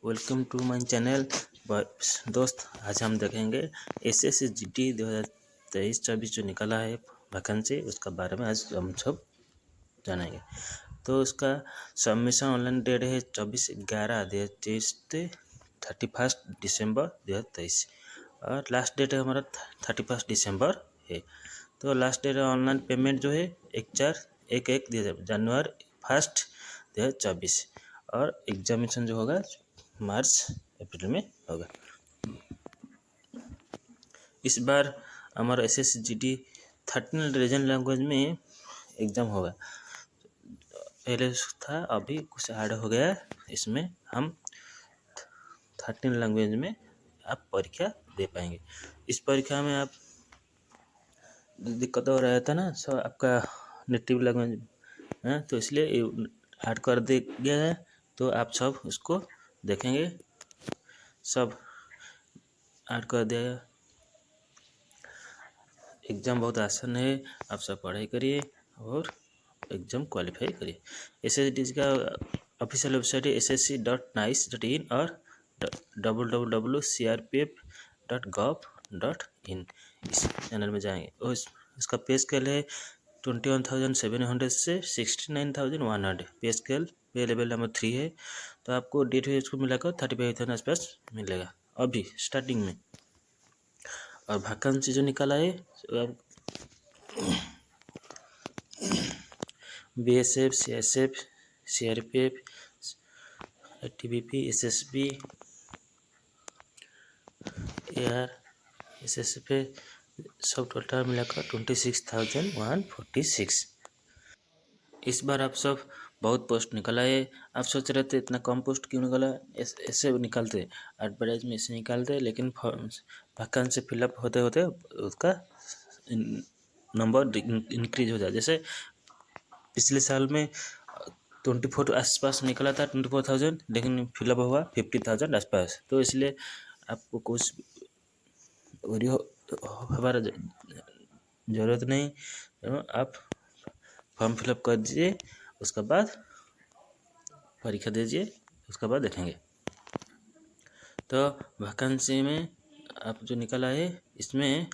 Welcome to my channel. दोस्त, आज हम देखेंगे एसएससी जीडी 2023-24 जो निकला है वैकेंसी, उसका बारे में आज हम सब जानेंगे। तो उसका सबमिशन ऑनलाइन डेट है 24/11/2023 से 31 दिसंबर 2023 और लास्ट डेट है हमारा 31 दिसंबर है। तो लास्ट डेट ऑनलाइन पेमेंट जो है 1/4/1/1 जनवरी 1 2024 और एग्जामिनेशन जो होगा मार्च अप्रैल में होगा। इस बार हमारा एसएससी जीडी 13 रीजनल लैंग्वेज में एग्ज़ाम होगा। पहले था, अभी कुछ ऐड हो गया है। इसमें हम 13 लैंग्वेज में आप परीक्षा दे पाएंगे। इस परीक्षा में आप दिक्कत हो रहा था ना, सो आपका नेटिव लैंग्वेज है, तो इसलिए ऐड कर दिया गया है। तो आप सब उसको देखेंगे, सब ऐड कर दिया गया। एग्ज़ाम बहुत आसान है, आप सब पढ़ाई करिए और एग्ज़ाम क्वालिफाई करिए। एसएससी का ऑफिशियल वेबसाइट है ssc.nice.in और www.crpf.gov.in। इस चैनल में जाएंगे और इसका पे स्केल है 21,700 से 69,100। पे स्केल पे लेवल नंबर 3 है। तो आपको डेट है इसको मिलाकर 35,000 आसपास मिलेगा अभी स्टार्टिंग में। और वैकेंसी जो निकाला है BSF, CSF, CRPF, TBP, SSB, AR, SSP सब टोटल मिलाकर 26,146। इस बार आप सब बहुत पोस्ट निकला है। आप सोच रहे थे इतना कम पोस्ट क्यों निकला, ऐसे निकालते एडवर्टाइज में ऐसे निकालते, लेकिन वैकेंसी फिलअप होते होते उसका नंबर इंक्रीज हो जाए। जैसे पिछले साल में 24 आसपास निकला था 24,000, लेकिन फिलअप हुआ 50,000 आसपास। तो इसलिए आपको कुछ हमारा ज़रूरत नहीं, आप फॉर्म फिलअप कर दीजिए, उसके बाद परीक्षा दीजिए, उसके बाद देखेंगे। तो वैकेंसी में आप जो निकला है इसमें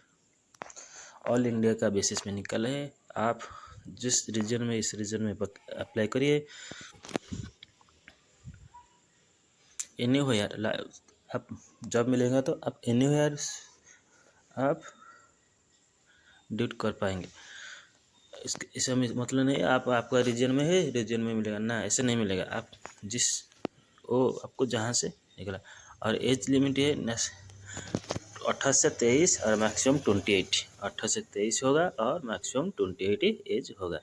ऑल इंडिया का बेसिस में निकला है। आप जिस रीजन में, इस रीजन में अप्लाई करिए। एनीवेयर आप जॉब मिलेगा तो आप एनीवेयर आप ड्यूटी कर पाएंगे। इसका मतलब नहीं आप आपका रीजन में है, रीजन में मिलेगा ना, ऐसे नहीं मिलेगा। आप जिस वो आपको जहाँ से निकला। और एज लिमिट है 18 से 23 और मैक्सिमम 28। 18 से 23 होगा और मैक्सिमम 28 एज होगा।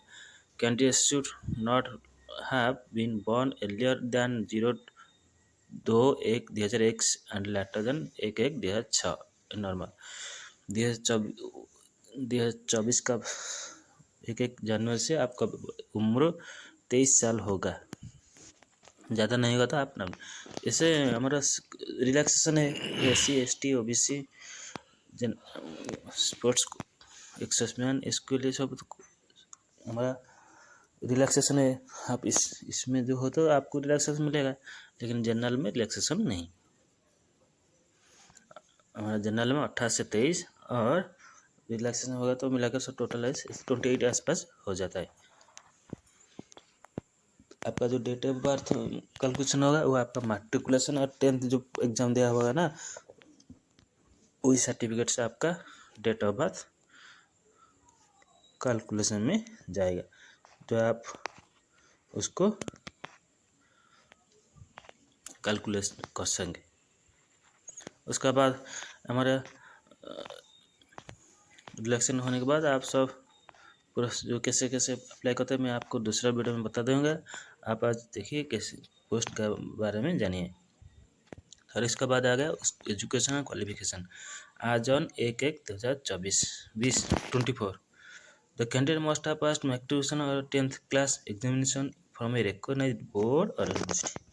Candidate should not have been born earlier than 02/1/2001 and later than 1/1/2006 normal. 2024 का 1 जनवरी से आपका उम्र 23 साल होगा। ज़्यादा नहीं होगा तो आप ना। जैसे हमारा रिलैक्सेशन है SC ST OBC स्पोर्ट्स एक्सर्समैन, इसके लिए सब हमारा रिलैक्सेशन है। आप इसमें जो हो तो आपको रिलैक्सेशन मिलेगा, लेकिन जनरल में रिलैक्सेशन नहीं। हमारा जनरल में 18 से 23 और रिलैक्सेशन होगा तो मिलाकर सब टोटल 28 आसपास हो जाता है। आपका जो डेट ऑफ बर्थ कैलकुलेशन होगा वो आपका मैट्रिकुलेशन और 10th जो एग्ज़ाम दिया होगा ना, वही सर्टिफिकेट से आपका डेट ऑफ बर्थ कैलकुलेशन में जाएगा। तो आप उसको कैलकुलेट कर सकेंगे। उसके बाद हमारा रिलेक्शन होने के बाद आप सब पूरा जो कैसे कैसे अप्लाई करते हैं मैं आपको दूसरा वीडियो में बता दूंगा। आप आज देखिए कैसे पोस्ट के बारे में जानिए। और इसके बाद आ गया education and qualification. As on 1/1/2024 the candidate must have passed matriculation और 10th class examination from a recognized board और यूनिवर्सिटी।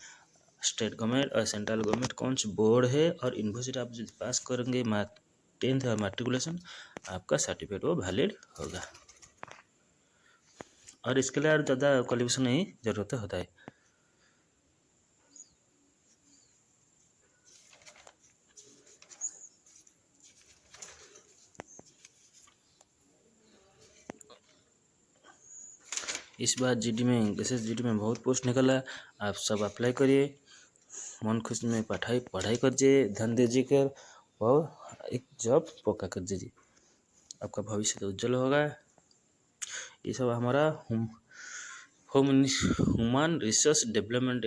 स्टेट गवर्नमेंट और सेंट्रल गवर्नमेंट कौन सी बोर्ड है और यूनिवर्सिटी आप जो पास करेंगे 10th और मैट्रिकुलेशन, आपका सर्टिफिकेट वो वैलिड होगा। और इसके लिए और ज़्यादा क्वालिफिकेशन नहीं ज़रूरत होता है। इस बार जीडी में SSGD में बहुत पोस्ट निकला है, आप सब अप्लाई करिए, मन खुश में पढ़ाई करिए, ध्यान दीजिए और एक जॉब पक्का कर दीजिए, आपका भविष्य तो उज्जवल होगा। ये सब हमारा human resource development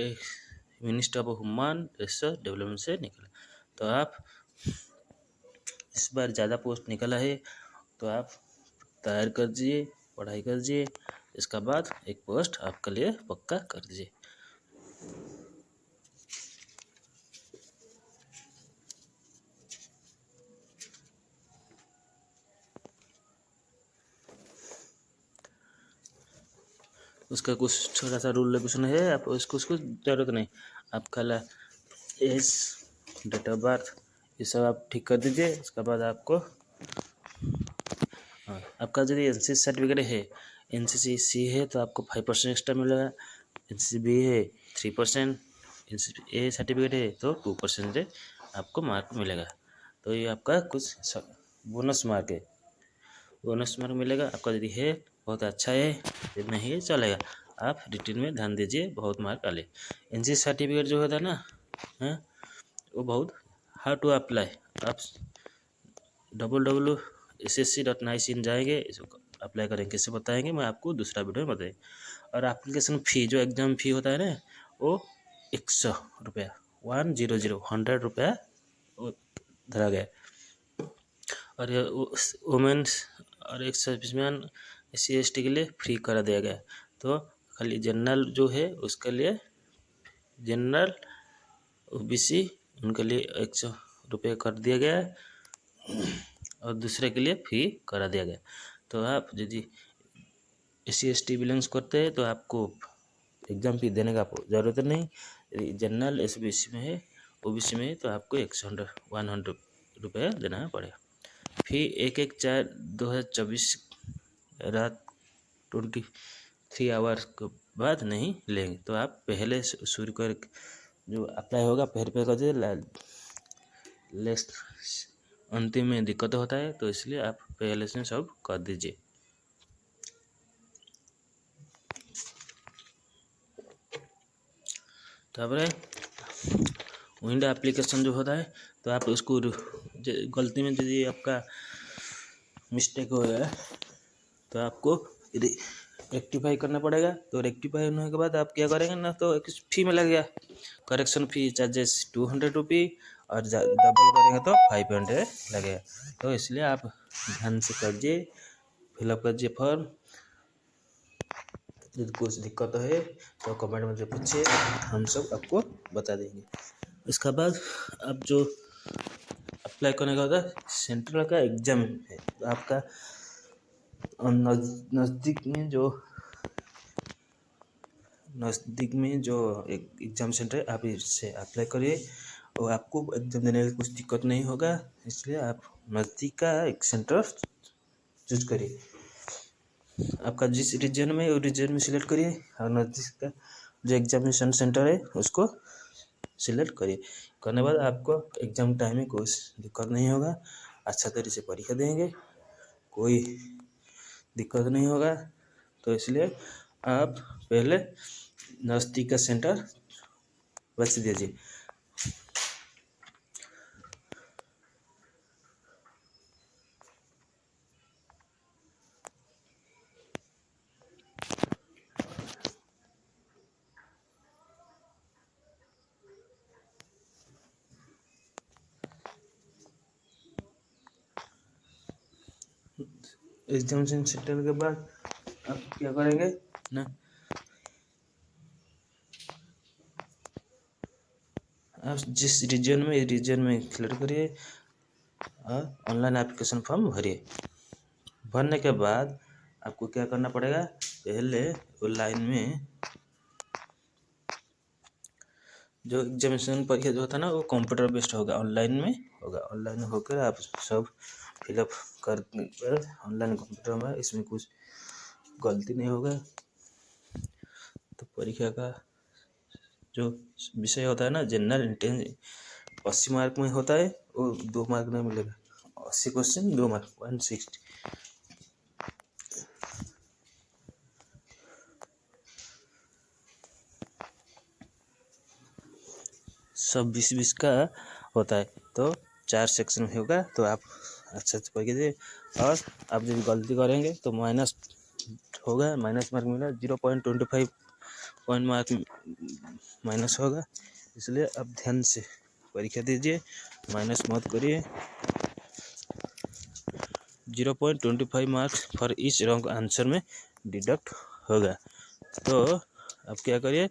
minister of human resource development से निकला। तो आप इस बार ज़्यादा पोस्ट निकला है तो आप तैयार कर दीजिए, पढ़ाई कर दीजिए, इसका बाद एक पोस्ट आपके लिए पक्का कर दीजिए। उसका कुछ छोटा सा रूल रेगुलेशन है, आप उसको ज़रूरत नहीं, आपका एज, डेट ऑफ बर्थ ये सब आप ठीक कर दीजिए। उसके बाद आपको आपका यदि NCC सर्टिफिकेट है, NCC है तो आपको 5% एक्स्ट्रा मिलेगा, NCC B है 3%, NCC A सर्टिफिकेट है तो 2% आपको मार्क मिलेगा। तो ये आपका कुछ बोनस मार्क है, बोनस मार्क मिलेगा आपका। यदि है बहुत अच्छा है, यदि नहीं है चलेगा, आप रिटर्न में ध्यान दीजिए, बहुत मार्क आले। NCC सर्टिफिकेट जो होता है ना, वो बहुत हार्ड टू अप्लाई, आप www.ssc.nic जाएंगे, इसको अप्लाई करेंगे, कैसे बताएंगे मैं आपको दूसरा वीडियो में बताएंगे। और एप्लीकेशन फ़ी जो एग्ज़ाम फ़ी होता है ना, वो 100 रुपया 100 रुपया वो धरा गया। और वुमेन्स और एक सर्विसमैन SC/ST के लिए फ्री करा दिया गया। तो खाली जनरल जो है उसके लिए, जनरल OBC उनके लिए 100 रुपये कर दिया गया है और दूसरे के लिए फ्री करा दिया गया। तो आप यदि SC/ST बिलोंग्स करते हैं तो आपको एग्ज़ाम फी देने का ज़रूरत नहीं। जनरल SBC में है, OBC में है तो आपको 100 रुपये देना पड़ेगा। फी 1/4/2024 रात 23 आवर्स के बाद नहीं लेंगे। तो आप पहले शुरू कर जो अप्लाई होगा पहले पे कर दीजिए, लेस्ट अंतिम में दिक्कत होता है तो इसलिए आप पहले से सब कर दीजिए। तापर विंडो एप्लीकेशन जो होता है तो आप उसको गलती में यदि आपका मिस्टेक हो गया तो आपको रेक्टिफाई करना पड़ेगा। तो रेक्टिफाई होने के बाद आप क्या करेंगे ना, तो फी में लगेगा, करेक्शन फी चार्जेस 200 रुपये और डबल करेंगे तो 500 लगेगा। तो इसलिए आप ध्यान से करिए, फिलअप करिए फॉर्म। यदि कुछ दिक्कत है तो कमेंट में पूछिए, हम सब आपको बता देंगे। इसके बाद आप जो अप्लाई करने का होता है, सेंट्रल का एग्ज़ाम है तो आपका नज़दीक में जो एक एग्ज़ाम सेंटर है आप इससे अप्लाई करिए और आपको एग्ज़ाम देने में कुछ दिक्कत नहीं होगा। इसलिए आप नज़दीक का एक सेंटर चूज करिए, आपका जिस रीजन में वो रीजन में सिलेक्ट करिए और नज़दीक का जो एग्जामिनेशन सेंटर है उसको सिलेक्ट करिए। करने बाद आपको एग्ज़ाम टाइम में कोई दिक्कत नहीं होगा, अच्छा तरीके से परीक्षा देंगे, कोई दिक्कत नहीं होगा। तो इसलिए आप पहले नज़दीक का सेंटर बच दीजिए। एग्जामिनेशन सेंटर के बाद आप क्या करेंगे ना, आप जिस रीजन में क्लियर करिए और ऑनलाइन एप्लीकेशन फॉर्म भरिए। भरने के बाद आपको क्या करना पड़ेगा, पहले ऑनलाइन में जो एग्जामिनेशन परीक्षा जो होता है ना वो कंप्यूटर बेस्ड होगा, ऑनलाइन में होगा। ऑनलाइन होकर आप सब फिलअप कर ऑनलाइन कंप्यूटर में, इसमें कुछ गलती नहीं होगा। तो परीक्षा का जो विषय होता है ना, जनरल इंटेलिजेंस 80 मार्क में होता है, वो 2 मार्क नहीं मिलेगा, 80 क्वेश्चन 2 मार्क 160। सब 20-20 का होता है, तो 4 सेक्शन में होगा। तो आप अच्छे से पढ़ कीजिए। और आप जब गलती करेंगे तो माइनस होगा, माइनस मार्क मिला, 0.25 पॉइंट मार्क माइनस होगा। इसलिए आप ध्यान से परीक्षा दीजिए, माइनस मत करिए। 0.25 marks for each wrong answer में डिडक्ट होगा। तो आप क्या करिए,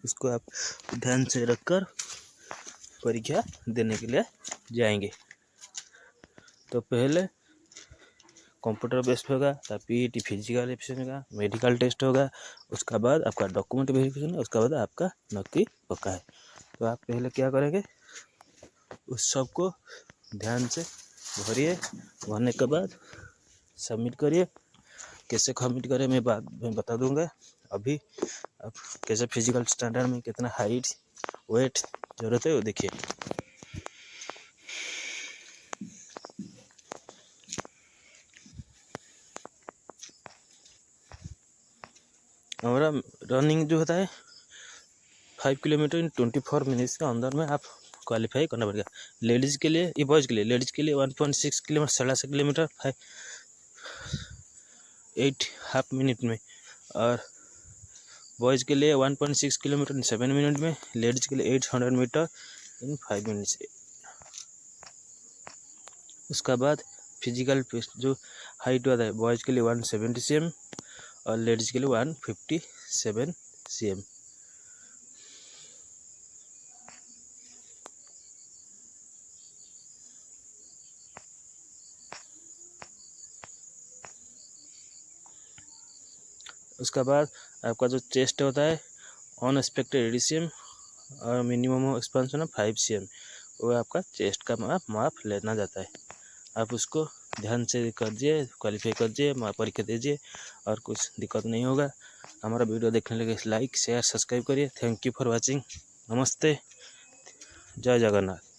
इसको आप ध्यान से रखकर परीक्षा देने के लिए जाएंगे। तो पहले कंप्यूटर बेस्ड होगा, तब पीईटी फिजिकल एप्शन होगा, मेडिकल टेस्ट होगा, उसका बाद आपका डॉक्यूमेंट वेरिफिकेशन है, उसका बाद आपका नौकरी पक्का है। तो आप पहले क्या करेंगे, उस सब को ध्यान से भरिए। भरने के बाद सबमिट करिए। कैसे सबमिट करें मैं बता दूंगा। अभी आप कैसे फिजिकल स्टैंडर्ड में कितना हाइट वेट जरूरत है वो देखिए। हमारा रनिंग जो होता है 5 किलोमीटर इन 24 मिनट्स के अंदर में आप क्वालिफाई करना पड़ेगा। लेडीज़ के लिए, ये बॉयज़ के लिए, लेडीज़ के लिए 1.6 किलोमीटर 67 किलोमीटर 8.5 मिनट में, और बॉयज़ के लिए 1.6 किलोमीटर इन 7 मिनट में, लेडीज़ के लिए 800 मीटर इन 5 मिनट्स। उसका बाद फिजिकल जो हाइट होता है, बॉयज़ के लिए 170 cm और लेडीज़ के लिए 157 cm। उसका बाद आपका जो चेस्ट होता है अनएक्सपेक्टेड एडिशियम और मिनिमम एक्सपेंशन ऑफ 5 cm, वो आपका चेस्ट का माप लेना जाता है। आप उसको ध्यान से कर दिए, क्वालिफाई कर दिए, परीक्षा दीजिए और कुछ दिक्कत नहीं होगा। हमारा वीडियो देखने लगे लाइक शेयर सब्सक्राइब करिए। Thank you for watching. नमस्ते, जय जगन्नाथ।